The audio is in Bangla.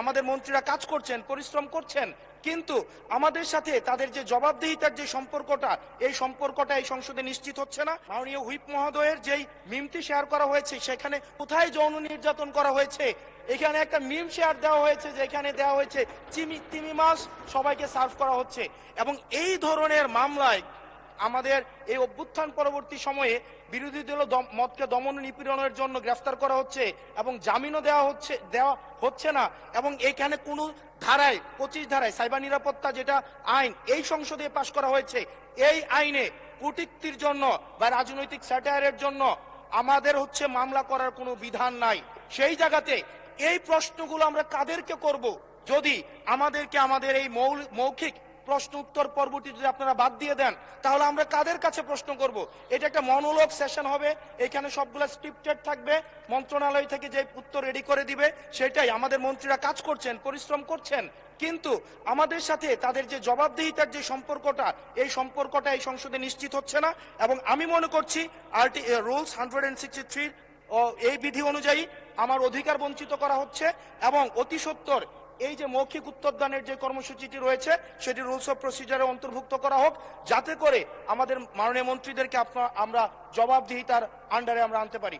আমাদের মন্ত্রীরা কাজ করছেন, পরিশ্রম করছেন, কিন্তু আমাদের সাথে তাদের যে জবাবদিহিতার যে সম্পর্কটা, এই সংসদে নিশ্চিত হচ্ছে না। মাননীয় হুইপ মহোদয়ের যেই মিমটি শেয়ার করা হয়েছে, সেখানে কোথায় যৌন নির্যাতন করা হয়েছে? এখানে একটা মিম শেয়ার দেওয়া হয়েছে, যেখানে দেওয়া হয়েছে তিমি মাছ সবাইকে সার্ভ করা হচ্ছে। এবং এই ধরনের মামলায় আমাদের এই অভ্যুত্থান পরবর্তী সময়ে বিরোধী দল মতকে দমন নিপীড়নের জন্য গ্রেফতার করা হচ্ছে এবং জামিনও দেওয়া হচ্ছে না। এবং এখানে কোনো ধারায় 25 ধারায় সাইবার নিরাপত্তা যেটা আইন এই সংসদে পাশ করা হয়েছে, এই আইনে কূটনীতির জন্য বা রাজনৈতিক স্যাটায়ারের জন্য আমাদের মামলা করার কোনো বিধান নাই। সেই জায়গাতে এই প্রশ্নগুলো আমরা কাদেরকে করব? যদি আমাদেরকে আমাদের এই মৌখিক প্রশ্ন উত্তর পর্বটি যদি আপনারা বাদ দিয়ে দেন, তাহলে আমরা কাদের কাছে প্রশ্ন করব? এটা একটা মনোলগ সেশন হবে, এখানে সবগুলো স্ক্রিপ্টেড থাকবে, মন্ত্রণালয় থেকে যে উত্তর রেডি করে দিবে সেটাই। আমাদের মন্ত্রীরা কাজ করছেন, পরিশ্রম করছেন, কিন্তু আমাদের সাথে তাদের যে জবাবদিহিতার যে সম্পর্কটা, এই সংসদে নিশ্চিত হচ্ছে না। এবং আমি মনে করছি রুলস 163 এই বিধি অনুযায়ী আমার অধিকার বঞ্চিত করা হচ্ছে এবং অতি সত্বর এই যে মৌখিক উত্তরদানের যে কর্মসূচিটি রয়েছে সেটি রুলস অফ প্রসিজারে অন্তর্ভুক্ত করা হোক, যাতে করে আমাদের মাননীয় মন্ত্রীদেরকে আমরা জবাবদিহিতার আন্ডারে আমরা আনতে পারি।